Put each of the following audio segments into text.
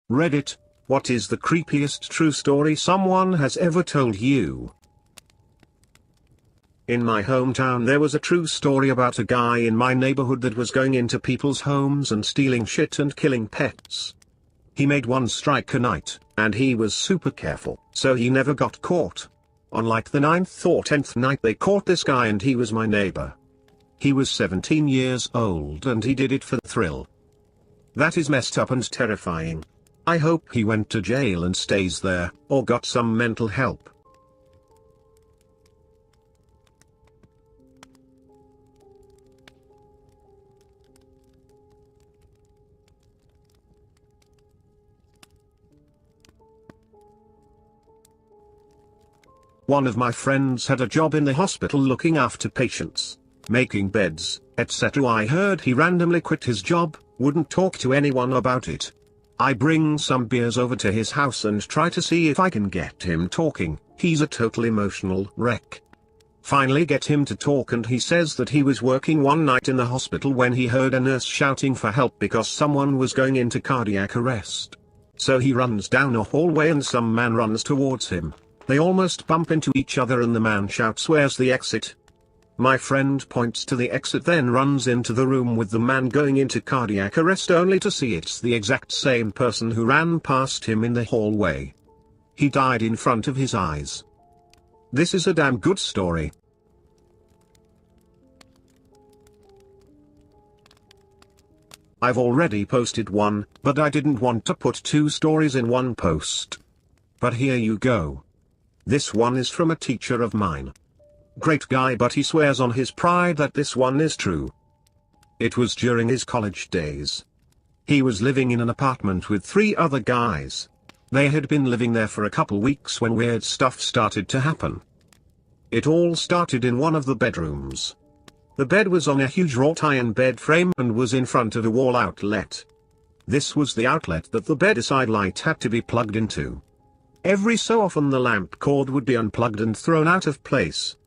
Reddit, what is the creepiest true story someone has ever told you? In my hometown there was a true story about a guy in my neighborhood that was going into people's homes and stealing shit and killing pets. He made one strike a night, and he was super careful, so he never got caught. On like the 9th or 10th night they caught this guy and he was my neighbor. He was 17 years old and he did it for the thrill. That is messed up and terrifying. I hope he went to jail and stays there, or got some mental help. One of my friends had a job in the hospital looking after patients, making beds, etc. I heard he randomly quit his job, wouldn't talk to anyone about it. I bring some beers over to his house and try to see if I can get him talking. He's a total emotional wreck. Finally get him to talk and he says that he was working one night in the hospital when he heard a nurse shouting for help because someone was going into cardiac arrest. So he runs down a hallway and some man runs towards him. They almost bump into each other and the man shouts, "Where's the exit?" My friend points to the exit, then runs into the room with the man going into cardiac arrest, only to see it's the exact same person who ran past him in the hallway. He died in front of his eyes. This is a damn good story. I've already posted one, but I didn't want to put two stories in one post. But here you go. This one is from a teacher of mine. Great guy, but he swears on his pride that this one is true. It was during his college days. He was living in an apartment with 3 other guys. They had been living there for a couple weeks when weird stuff started to happen. It all started in one of the bedrooms. The bed was on a huge wrought iron bed frame and was in front of a wall outlet. This was the outlet that the bedside light had to be plugged into. Every so often the lamp cord would be unplugged and thrown out of place.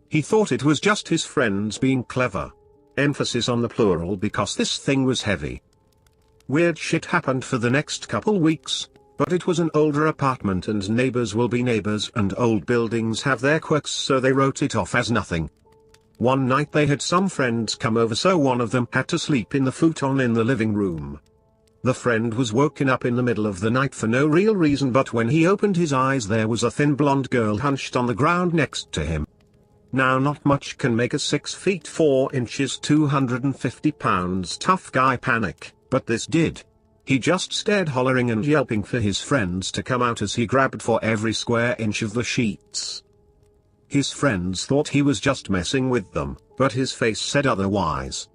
He thought it was just his friends being clever. Emphasis on the plural because this thing was heavy. Weird shit happened for the next couple weeks, but it was an older apartment and neighbors will be neighbors and old buildings have their quirks, so they wrote it off as nothing. One night they had some friends come over, so one of them had to sleep in the futon in the living room. The friend was woken up in the middle of the night for no real reason, but when he opened his eyes there was a thin blonde girl hunched on the ground next to him. Now not much can make a 6 feet 4 inches 250 pounds tough guy panic, but this did. He just stared, hollering and yelping for his friends to come out as he grabbed for every square inch of the sheets. His friends thought he was just messing with them, but his face said otherwise.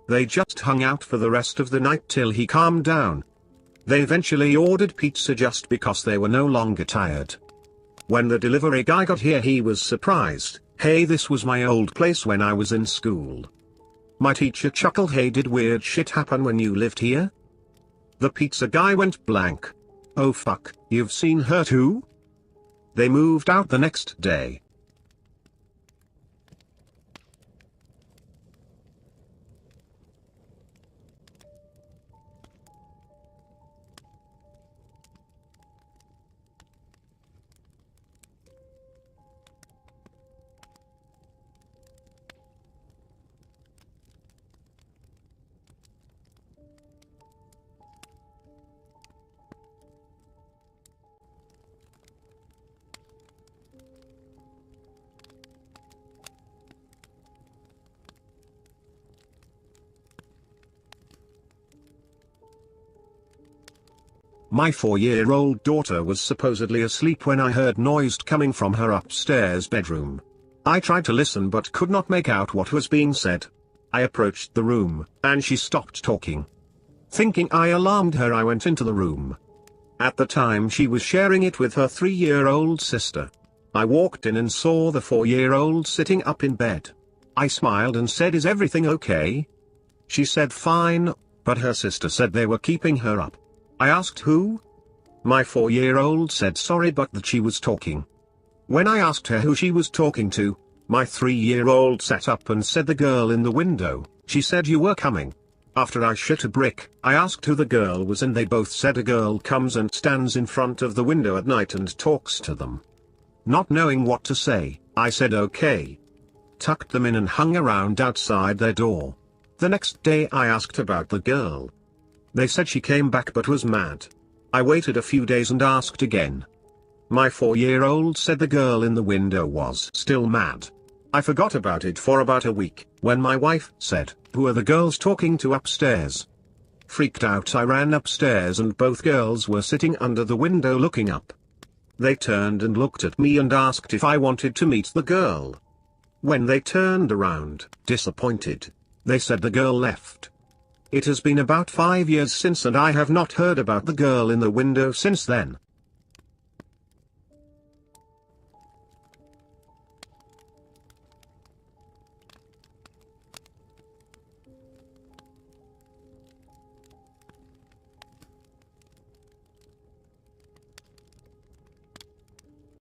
They just hung out for the rest of the night till he calmed down. They eventually ordered pizza just because they were no longer tired. When the delivery guy got here he was surprised. "Hey, this was my old place when I was in school." My teacher chuckled, "Hey, did weird shit happen when you lived here?" The pizza guy went blank. "Oh fuck, you've seen her too?" They moved out the next day. My 4-year-old daughter was supposedly asleep when I heard noise coming from her upstairs bedroom. I tried to listen but could not make out what was being said. I approached the room, and she stopped talking. Thinking I alarmed her, I went into the room. At the time she was sharing it with her 3-year-old sister. I walked in and saw the 4-year-old sitting up in bed. I smiled and said, "Is everything okay?" She said fine, but her sister said they were keeping her up. I asked who? My 4-year-old said sorry but that she was talking. When I asked her who she was talking to, my 3-year-old sat up and said the girl in the window. She said, "You were coming." I asked who? My 4-year-old said sorry but that she was talking. When I asked her who she was talking to, my 3-year-old sat up and said the girl in the window. She said, "You were coming." I asked who? My 3-year-old said sorry but that she was talking. When I asked her who she was talking to, my 3-year-old sat up and said the girl in the window. She said, "You were coming." After I shit a brick, I asked who the girl was and they both said a girl comes and stands in front of the window at night and talks to them. Not knowing what to say, I said okay. Tucked them in and hung around outside their door. The next day I asked about the girl. They said she came back but was mad. I waited a few days and asked again. My 4-year-old said the girl in the window was still mad. I forgot about it for about a week, when my wife said, "Who are the girls talking to upstairs?" Freaked out, I ran upstairs and both girls were sitting under the window looking up. They turned and looked at me and asked if I wanted to meet the girl. When they turned around, disappointed, they said the girl left. It has been about 5 years since and I have not heard about the girl in the window since then.